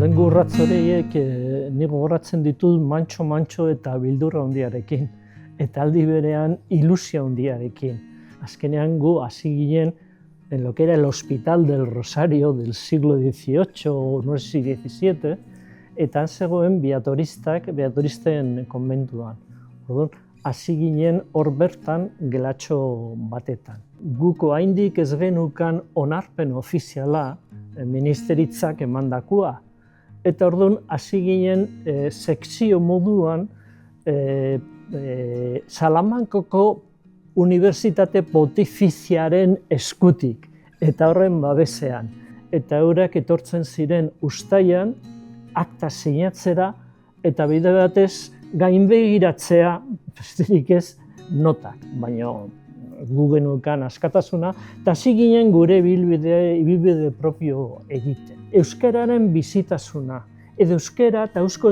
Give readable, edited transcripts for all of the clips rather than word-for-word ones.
Lehengo urratz horiek ni gogoratzen ditut mantxo eta bildurra handiarekin, eta aldi berean ilusio handiarekin. Azkenean gu hasi ginen en lo que era el Hospital del Rosario del siglo XVIII o no sé si XVII, eta han zegoen beatoristen konbentuan. Orduan, hasi ginen hor bertan gelatxo batetan. Guk oraindik ez genukan onarpen ofiziala ministeritzak emandakoa. Eta orduan hasi ginen sekzio moduan Salamankako Unibertsitate Pontifiziaren eskutik eta horren babesean. Eta eurak etortzen ziren uztailan akta sinatzera eta bide batez gainbegiratzea, besterik ez, notak, baina gu genukan askatasuna, eta hasi ginen gure ibilbide propio egiten. Euskararen bizitasuna, edo euskara eta eusko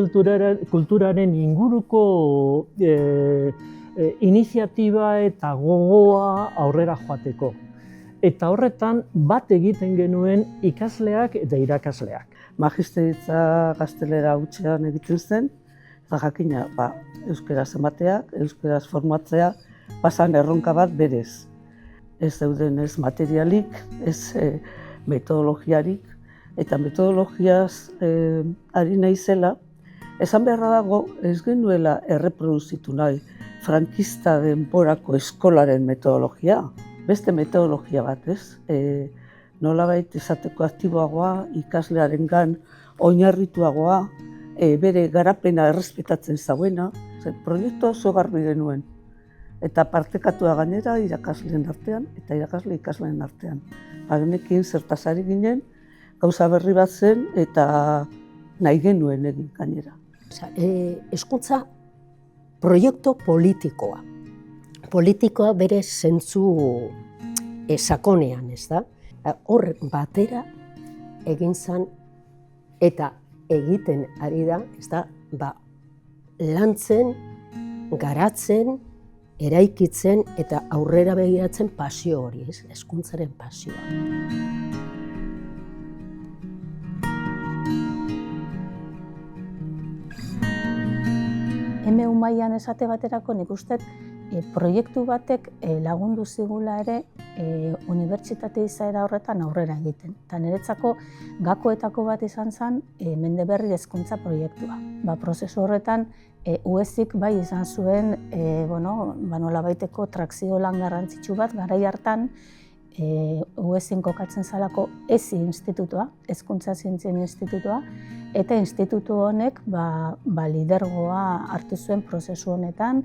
kulturaren inguruko iniziatiba eta gogoa aurrera joateko. Eta horretan bat egiten genuen ikasleak eta irakasleak. Magisteritza gaztelera hutsean egiten zen, eta jakina, euskaraz emateak, euskaraz formatzea, pasan erronka bat berez. Ez zeuden ez materialik, ez metodologiarik, eta metodologiaz ari naizela, esan beharra dago ez genuela erreproduzitu nahi frankista denborako eskolaren metodologia, beste metodologia bat, ez? Nolabait izateko aktiboagoa, ikaslearengan oinarrituagoa, bere garapena errespetatzen zauena, proiektua oso garbi genuen. Eta partekatua gainera irakasleen artean eta irakasle ikasleen artean. Hagenekin zertazari ginen, gauza berri bat zen eta nahi genuen egin gainera. Hezkuntza proiektu politikoa. Politikoa bere zentzu sakonean, ez da? Hor batera egin zen eta egiten ari da, ez da, lantzen, garatzen, eraikitzen eta aurrera begiratzen pasio hori, ez? Hezkuntzaren pasioa. MU mailan esate baterako nik uste proiektu batek lagundu zigula ere unibertsitate izaera horretan aurrera egiten. Eta niretzako gakoetako bat izan zen Mendeberri hezkuntza proiektua. Prozesu horretan UESik bai izan zuen nolabaiteko trakzio lan garrantzitsu bat garai hartan UESin kokatzen zalako ESI institutua, Hezkuntza Zientzien Institutua, eta institutu honek lidergoa hartu zuen prozesu honetan,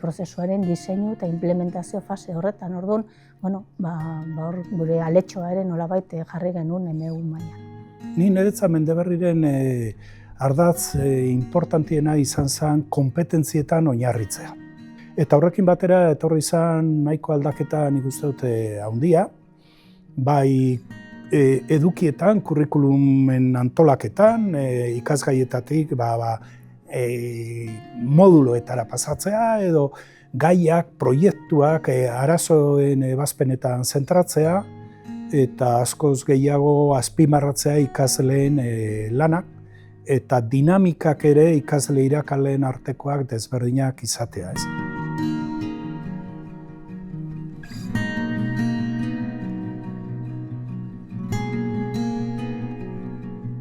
prozesuaren diseinu eta implementazio fase horretan. Orduan, gure aletxoa ere nolabait jarri genuen MU mailan. Ni niretza Mendeberriren ardatz importantiena izan zen konpetentzietan oinarritzea. Eta horrekin batera etorri izan nahiko aldaketa nik uste dute handia, bai edukietan, kurrikulumen antolaketan, ikasgaietatik moduloetara pasatzea edo gaiak, proiektuak arazoen ebazpenetan zentratzea eta askoz gehiago azpimarratzea ikasleen lanak eta dinamikak ere ikasle irakasleen artekoak desberdinak izatea.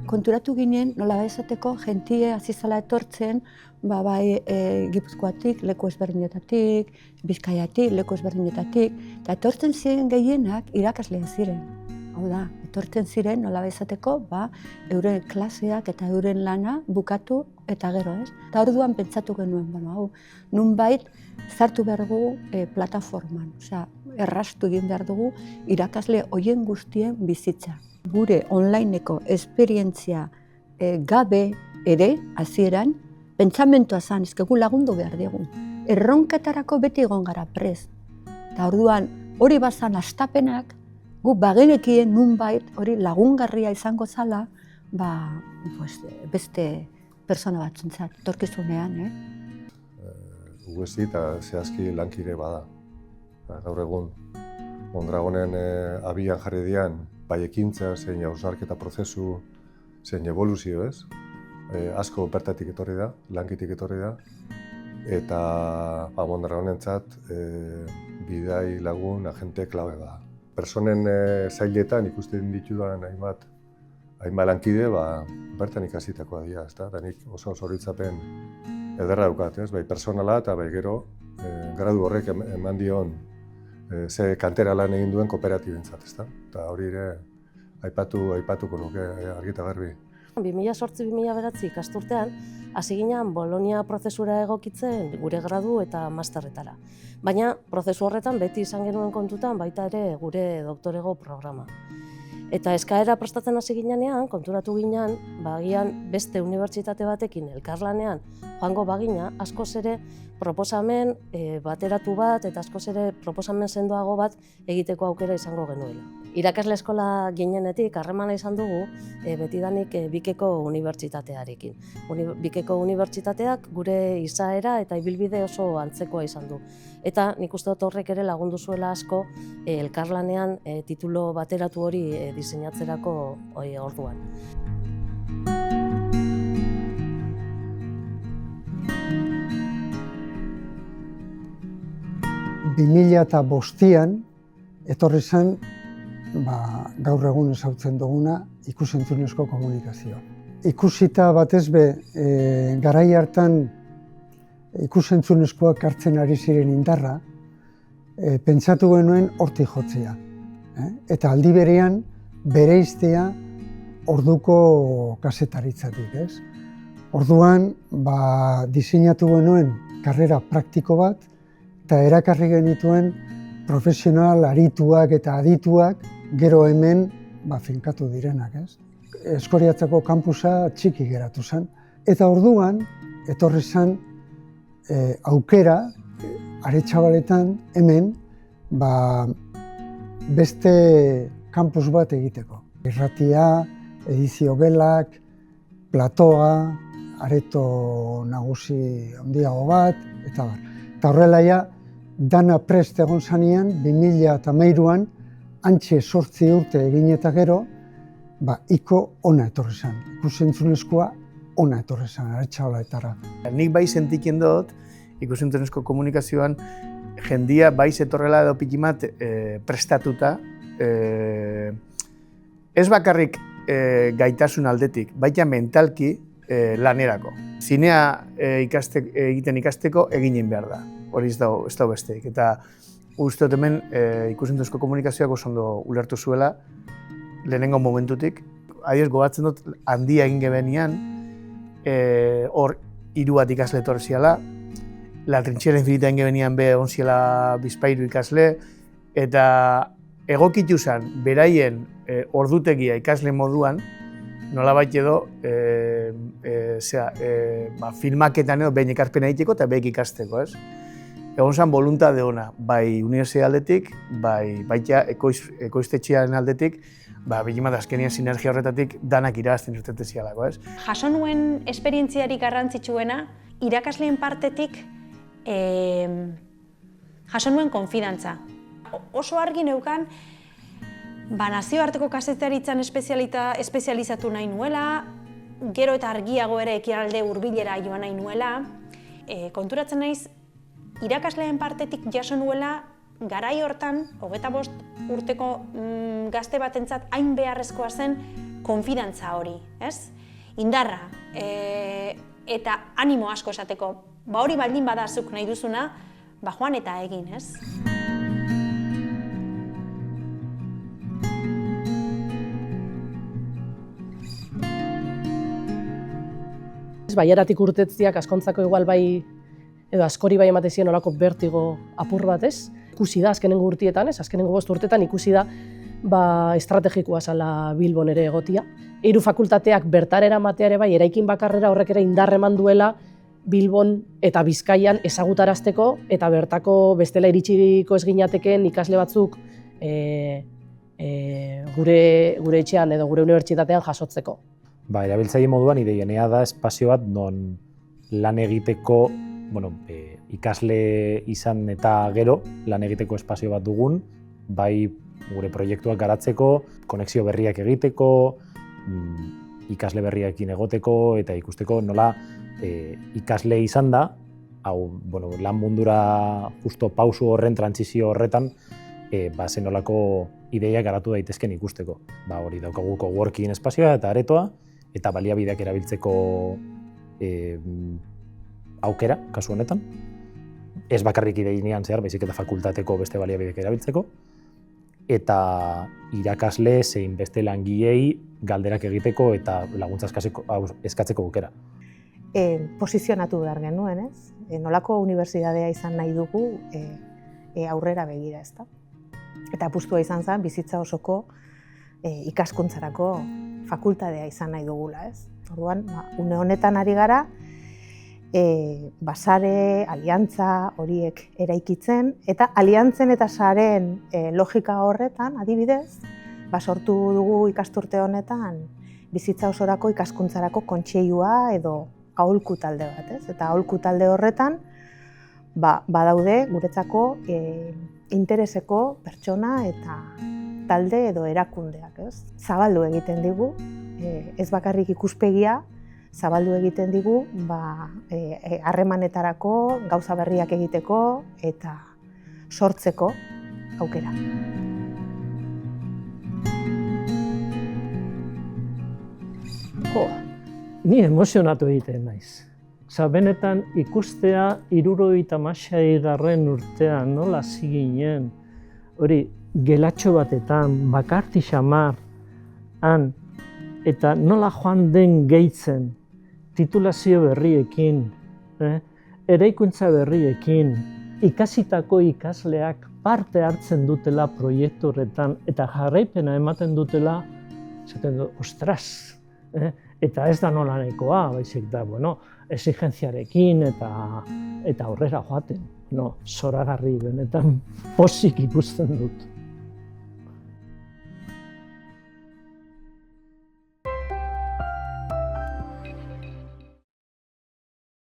Konturatu ginen, nola esateko, jentie hasi zela etortzen, bai Gipuzkoatik, leku ezberdinetatik, Bizkaiatik, leku ezberdinetatik, eta etortzen ziren gehienak irakasleak ziren. Hau da, etortzen ziren, nola esateko, euren klaseak eta euren lana bukatu eta gero, ez? Eta orduan pentsatu genuen, nunbait sartu behar dugu plataforman, erraztu egin behar dugu irakasle horien guztien bizitza. Gure onlineko esperientzia gabe ere, hasieran, pentsamentua zen, ezkegu lagundu behar dugu. Erronketarako beti egon gara prest. Eta orduan, hori bazan hastapenak, gu bagenekien nunbait hori lagungarria izango zala, beste persona batzuntzat, etorkizunean. UESi eta zehazki lankide bada. Gaur egun, Mondragonen abian jarri dian, bai ekintza, zein hausnarketa prozesu, zein evoluzio ez. Asko bertatik etorri da, lankitik etorri da, eta Mondragon honentzat bidai lagun agente klabe da. Personen zailetan ikusten ditudan hainbat lankide bertan ikasitakoa dira, ezta? Eta nik oso zoritzapen ederra daukat, ez? Bai personala eta bai gero gradu horrek eman dion ze kantera lan egin duen kooperatibentzat, ezta? Eta hori ere aipatuko nuke argi eta garbi. 2008-2009 ikasturtean, hasi ginen Bolonia prozesura egokitzen gure gradu eta masterretara. Baina prozesu horretan beti izan genuen kontutan baita ere gure doktorego programa. Eta eskaera prestatzen hasi ginean, konturatu ginen, agian beste unibertsitate batekin elkarlanean joango bagina, askoz ere proposamen bateratu bat eta askoz ere proposamen sendoago bat egiteko aukera izango genuela. Irakasle eskola ginenetik harremana izan dugu betidanik Bikeko unibertsitatearekin. Bikeko unibertsitateak gure izaera eta ibilbide oso antzekoa izan du. Eta nik uste dut horrek ere lagundu zuela asko elkarlanean titulu bateratu hori diseinatzerako orduan. ...2005an etorri zen gaur egun ezagutzen duguna ikus-entzunezko komunikazioa. Ikusita batez be, garai hartan ikus-entzunezkoak hartzen ari ziren indarra, pentsatu genuen hortik jotzea. Eta aldi berean bereiztea orduko kazetaritzatik, ez? Orduan, diseinatu genuen karrera praktiko bat, eta erakarri genituen profesional arituak eta adituak gero hemen finkatu direnak, ez? Eskoriatzako kampusa txiki geratu zen. Eta orduan, etorri zen aukera, Aretxabaletan hemen, beste kampus bat egiteko. Irratia, edizio gelak, platoa, areto nagusi handiago bat, eta bar. Eta horrela ja, dana prest egon zanean, 2013an, hantxe 8 urte egin eta gero, iko ona etorri zen. Ikus-entzunezkoa ona etorri zen, Aretxabaletara. Nik bai sentiken dut, ikus-entzunezko komunikazioan, jendia bai zetorrela edo pikimat prestatuta, ez bakarrik gaitasun aldetik, baita mentalki lanerako. Zinea egiten ikasteko eginen behar da, hori ez da besteik. Eta uste dut hemen ikus-entzunezko komunikazioak oso ondo ulertu zuela lehenengo momentutik. Adioz gogatzen dut handia egin gebenian, hor 3 bat ikasle etorri ziala, La Trinchera Infinita egin gebenian be egon ziela Bizpahiru ikasle, eta egokitu zen beraien ordutegia ikasle moduan, nolabait edo filmaketan edo behin ekarpena egiteko eta behin ikasteko, ez? Egon zen voluntade ona, bai unibertsitate aldetik, baita ekoiztetxearen aldetik, behimat azkenian sinergia horretatik danak irabazten urtete zialako, ez? Jaso nuen esperientziarik garrantzitsuena, irakasleen partetik jaso nuen konfidantza. Oso argi neukan, nazioarteko kazetaritzan espezializatu nahi nuela, gero eta argiago ere ekialde hurbilera joan nahi nuela. Konturatzen naiz, irakasleen partetik jaso nuela, garai hortan, 25 urteko gazte batentzat hain beharrezkoa zen konfidantza hori, ez? Indarra eta animo asko esateko. Hori baldin badazuk nahi duzuna, joan eta egin, ez? Baiaratik urtetziak askontzako igual bai, edo askori bai ematen ziren olako bertigo apur bat, ez? Ikusi da azkenengo urtietan, ez? Azkenengo 5 urtetan ikusi da estrategikoa zala Bilbon ere egotia. 3 fakultateak bertarera ematea ere bai, eraikin bakarrera horrek ere indar eman duela Bilbon eta Bizkaian ezagutarazteko eta bertako bestela iritsiko ez ginatekeen ikasle batzuk gure etxean edo gure unibertsitatean jasotzeko. Erabiltzaile moduan ideienea da espazio bat non lan egiteko, ikasle izan eta gero lan egiteko espazio bat dugun, bai gure proiektuak garatzeko, konexio berriak egiteko, ikasle berriekin egoteko eta ikusteko nola ikasle izan da, hau, bueno, lan mundura justo pausu horren, trantsizio horretan, zenolako ideiak garatu daitezken ikusteko. Hori daukagu coworking espazioa eta aretoa, eta baliabideak erabiltzeko aukera, kasu honetan. Ez bakarrik ideinean zehar, baizik eta fakultateko beste baliabideak erabiltzeko. Eta irakasle zein beste langilei galderak egiteko eta laguntza eskatzeko aukera. Posizionatu behar genuen, ez? Nolako unibertsitatea izan nahi dugu aurrera begira, ezta? Eta apustua izan zen bizitza osoko ikaskuntzarako fakultatea izan nahi dugula, ez? Orduan, une honetan ari gara, sare, aliantza horiek eraikitzen, eta aliantzen eta sareen logika horretan, adibidez, sortu dugu ikasturte honetan bizitza osorako ikaskuntzarako kontseilua edo aholku talde bat, ez? Eta aholku talde horretan badaude guretzako intereseko pertsona eta talde edo erakundeak, ez? Zabaldu egiten digu, ez bakarrik ikuspegia, zabaldu egiten digu harremanetarako, gauza berriak egiteko eta sortzeko aukera. Ni emozionatu egiten naiz. Benetan ikustea 76. urtean nola hasi ginen, hori gelatxo batetan, bakarti xamar, han, eta nola joan den gehitzen, titulazio berriekin, eraikuntza berriekin, ikasitako ikasleak parte hartzen dutela proiektu horretan eta jarraipena ematen dutela, esaten du, ostras, eta ez da nola nahikoa, baizik da, exigentziarekin eta aurrera joaten. Zoragarri benetan pozik ikusten dut.